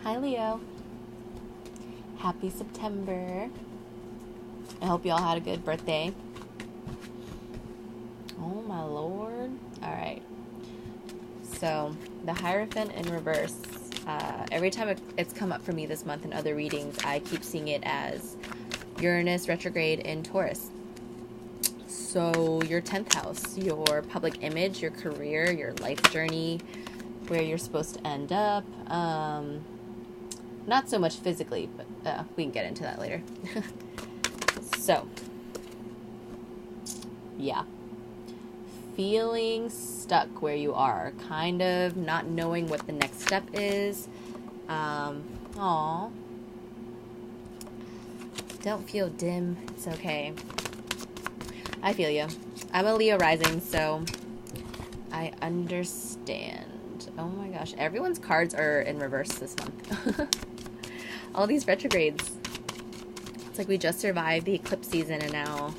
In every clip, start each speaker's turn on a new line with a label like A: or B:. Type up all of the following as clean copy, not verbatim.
A: Hi, Leo. Happy September. I hope you all had a good birthday. Oh, my Lord. All right. So, the Hierophant in reverse. Every time it's come up for me this month in other readings, I keep seeing it as Uranus retrograde in Taurus. So, your 10th house, your public image, your career, your life journey, where you're supposed to end up. Not so much physically, but we can get into that later. So, yeah. Feeling stuck where you are, kind of not knowing what the next step is. Don't feel dim. It's okay. I feel you. I'm a Leo rising, so I understand. Oh my gosh, everyone's cards are in reverse this month. All these retrogrades. It's like we just survived the eclipse season, and now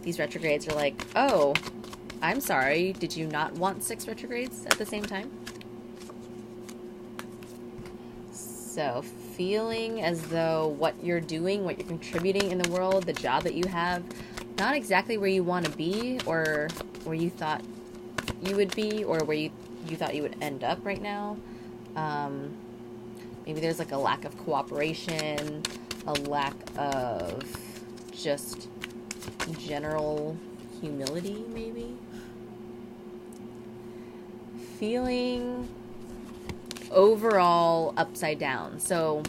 A: these retrogrades are like, oh, I'm sorry, did you not want 6 retrogrades at the same time? So, feeling as though what you're doing, what you're contributing in the world, the job that you have, not exactly where you want to be, or where you thought you would be, or where you thought you would end up right now. Maybe there's like a lack of cooperation, a lack of just general humility, maybe. Feeling overall upside down. So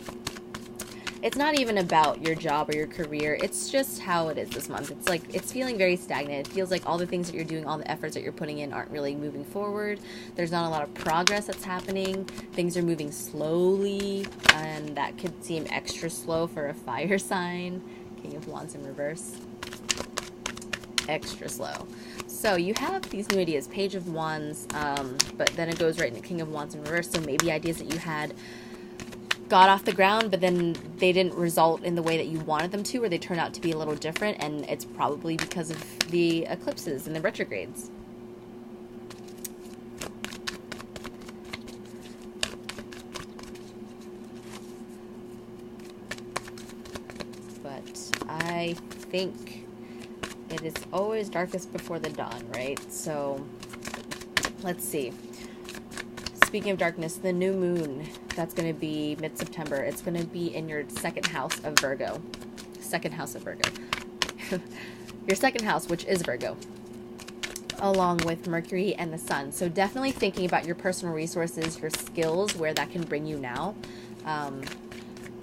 A: it's not even about your job or your career. It's just how it is this month. It's like, it's feeling very stagnant. It feels like all the things that you're doing, all the efforts that you're putting in aren't really moving forward. There's not a lot of progress that's happening. Things are moving slowly, and that could seem extra slow for a fire sign. King of Wands in reverse. Extra slow. So you have these new ideas, Page of Wands, but then it goes right into King of Wands in reverse. So maybe ideas that you had got off the ground, but then they didn't result in the way that you wanted them to, or they turned out to be a little different, and it's probably because of the eclipses and the retrogrades. But I think it is always darkest before the dawn, right? So let's see. Speaking of darkness, the new moon, that's going to be mid-September. It's going to be in your second house of Virgo. Second house of Virgo. Your second house, which is Virgo, along with Mercury and the Sun. So definitely thinking about your personal resources, your skills, where that can bring you now.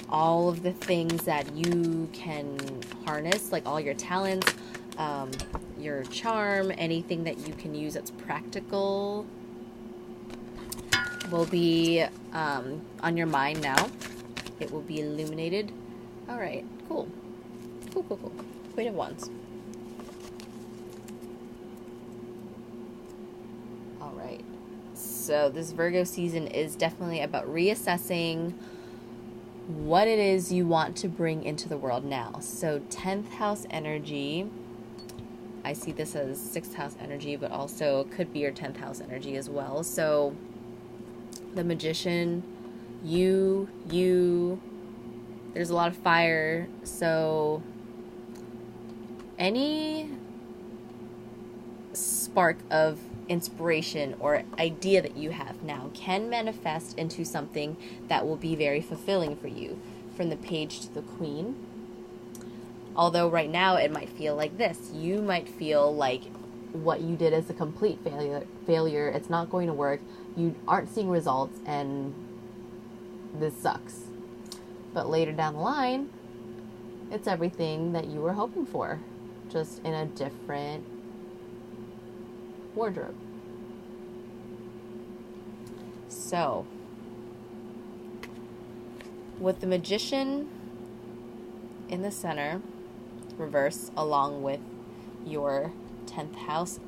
A: All of the things that you can harness, like all your talents, your charm, anything that you can use that's practical, will be on your mind now. It will be illuminated. All right, cool. Cool. Queen of Wands. All right. So this Virgo season is definitely about reassessing what it is you want to bring into the world now. So 10th house energy. I see this as 6th house energy, but also could be your 10th house energy as well. So the Magician, you, there's a lot of fire. So any spark of inspiration or idea that you have now can manifest into something that will be very fulfilling for you. From the Page to the Queen. Although right now it might feel like this. You might feel like what you did is a complete failure. It's not going to work. You aren't seeing results, and this sucks. But later down the line, it's everything that you were hoping for, just in a different wardrobe. So, with the Magician in the center, reverse, along with your 10th house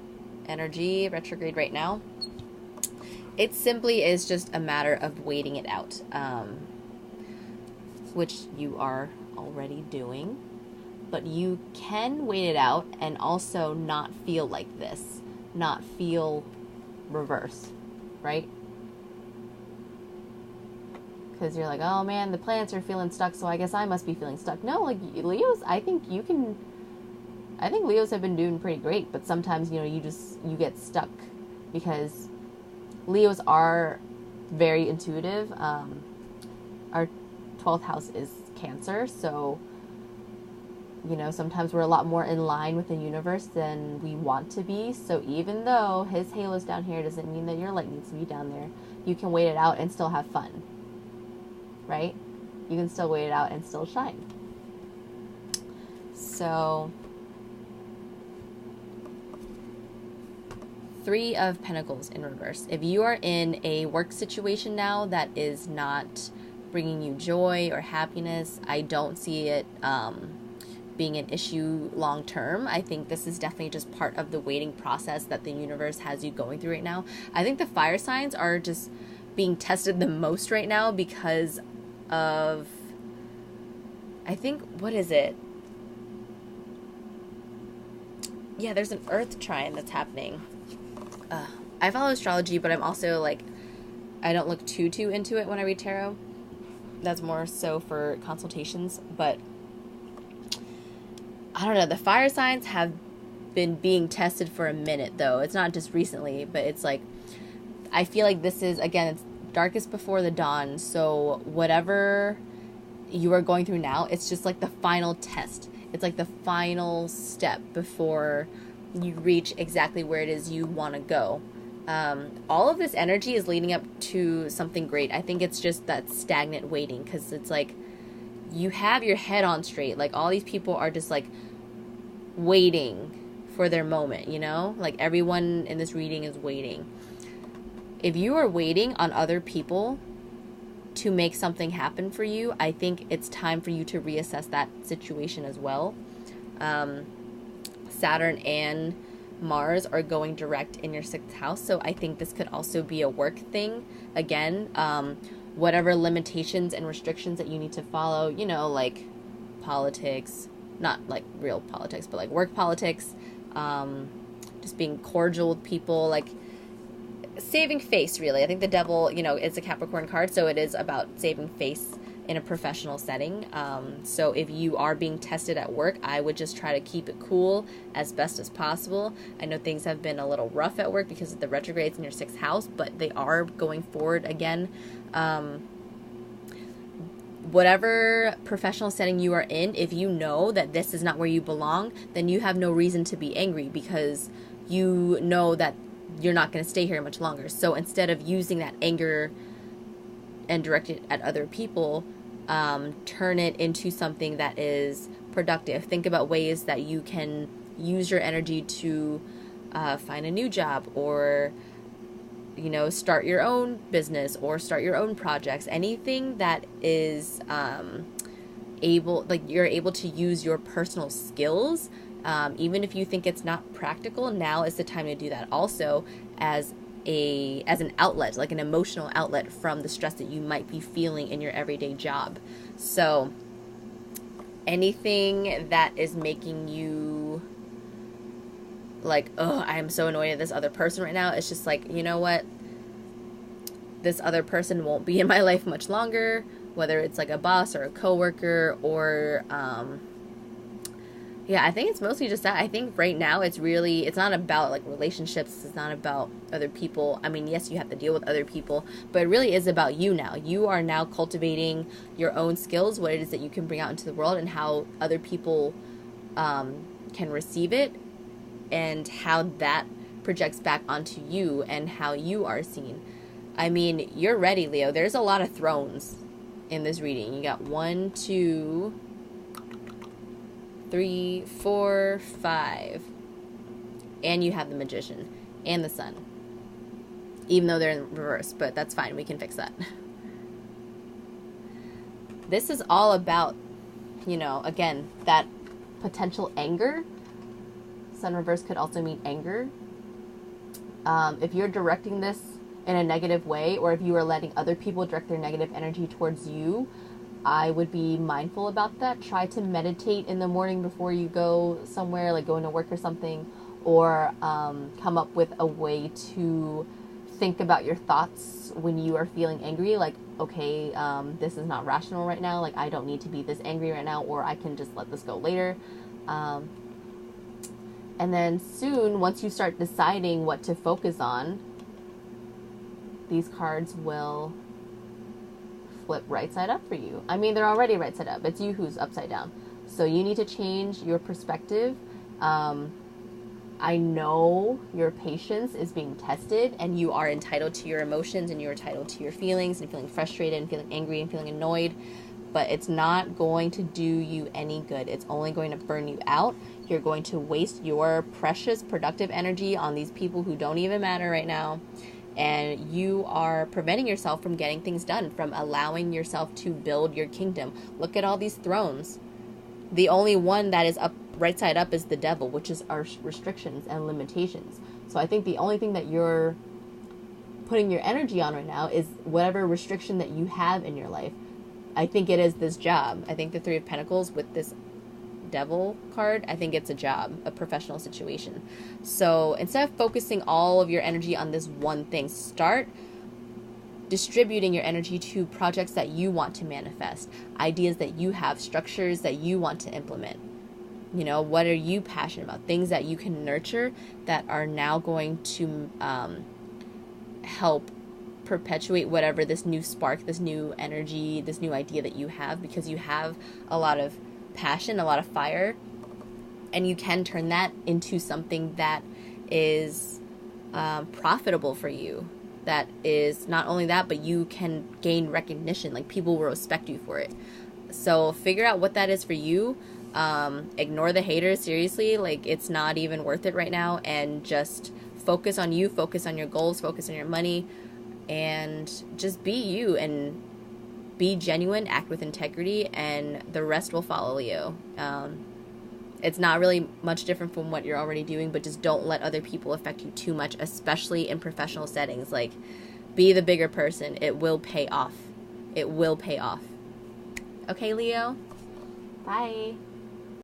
A: energy, retrograde right now, it simply is just a matter of waiting it out, which you are already doing. But you can wait it out and also not feel like this, not feel reverse, right? because you're like, oh man, the planets are feeling stuck, so I guess I must be feeling stuck. No, like Leos, I think Leos have been doing pretty great, but sometimes, you get stuck because Leos are very intuitive. Our 12th house is Cancer, so sometimes we're a lot more in line with the universe than we want to be. So even though his halo's down here doesn't mean that your light needs to be down there. You can wait it out and still have fun, right? You can still wait it out and still shine. So 3 of Pentacles in reverse. If you are in a work situation now that is not bringing you joy or happiness, I don't see it being an issue long term. I think this is definitely just part of the waiting process that the universe has you going through right now. I think the fire signs are just being tested the most right now because of, I think, what is it? Yeah, there's an earth trine that's happening. I follow astrology, but I'm also like, I don't look too into it when I read tarot. That's more so for consultations, but I don't know. The fire signs have been being tested for a minute, though. It's not just recently, but it's like, I feel like this is, again, it's darkest before the dawn. So whatever you are going through now, it's just like the final test. It's like the final step before you reach exactly where it is you want to go. All of this energy is leading up to something great. I think it's just that stagnant waiting, because it's like you have your head on straight. Like all these people are just like waiting for their moment, like everyone in this reading is waiting. If you are waiting on other people to make something happen for you, I think it's time for you to reassess that situation as well. Saturn and Mars are going direct in your 6th house, so I think this could also be a work thing again. Whatever limitations and restrictions that you need to follow, like politics, not like real politics, but like work politics, just being cordial with people, like saving face, really. I think the devil, is a Capricorn card, so it is about saving face in a professional setting. So if you are being tested at work, I would just try to keep it cool as best as possible. I know things have been a little rough at work because of the retrogrades in your 6th house, but they are going forward again. Whatever professional setting you are in, if you know that this is not where you belong, then you have no reason to be angry, because you know that you're not going to stay here much longer. So instead of using that anger and direct it at other people, turn it into something that is productive. Think about ways that you can use your energy to find a new job, or start your own business, or start your own projects. Anything that is you're able to use your personal skills, even if you think it's not practical. Now is the time to do that. Also, as an outlet, like an emotional outlet from the stress that you might be feeling in your everyday job. So anything that is making you like, oh, I am so annoyed at this other person right now, it's just like, you know what? This other person won't be in my life much longer, whether it's like a boss or a coworker or, yeah, I think it's mostly just that. I think right now it's not about like relationships. It's not about other people. I mean, yes, you have to deal with other people, but it really is about you now. You are now cultivating your own skills, what it is that you can bring out into the world, and how other people can receive it, and how that projects back onto you and how you are seen. I mean, you're ready, Leo. There's a lot of thrones in this reading. You got 1, 2, 3, 4, 5. And you have the Magician and the Sun. Even though they're in reverse, but that's fine. We can fix that. This is all about, again, that potential anger. Sun reverse could also mean anger. If you're directing this in a negative way, or if you are letting other people direct their negative energy towards you, I would be mindful about that. Try to meditate in the morning before you go somewhere, like going to work or something, or come up with a way to think about your thoughts when you are feeling angry. Like, okay, this is not rational right now. Like, I don't need to be this angry right now, or I can just let this go later. And then soon, once you start deciding what to focus on, these cards will flip right side up for you. I mean, they're already right side up. It's you who's upside down. So you need to change your perspective. I know your patience is being tested, and you are entitled to your emotions, and you're entitled to your feelings, and feeling frustrated and feeling angry and feeling annoyed, but it's not going to do you any good. It's only going to burn you out. You're going to waste your precious productive energy on these people who don't even matter right now, and you are preventing yourself from getting things done, from allowing yourself to build your kingdom. Look at all these thrones. The only one that is up right side up is the devil, which is our restrictions and limitations. So I think the only thing that you're putting your energy on right now is whatever restriction that you have in your life. I think it is this job. I think the Three of Pentacles with this devil card, I think it's a job, a professional situation. So instead of focusing all of your energy on this one thing, start distributing your energy to projects that you want to manifest, ideas that you have, structures that you want to implement. You know, what are you passionate about? Things that you can nurture that are now going to help perpetuate whatever this new spark, this new energy, this new idea that you have, because you have a lot of passion, a lot of fire, and you can turn that into something that is profitable for you. That is not only that, but you can gain recognition. Like, people will respect you for it. So figure out what that is for you. Ignore the haters, seriously. Like, it's not even worth it right now. And just focus on you, focus on your goals, focus on your money, and just be you and be genuine, act with integrity, and the rest will follow you. It's not really much different from what you're already doing, but just don't let other people affect you too much, especially in professional settings. Like, be the bigger person. It will pay off. It will pay off. Okay, Leo? Bye.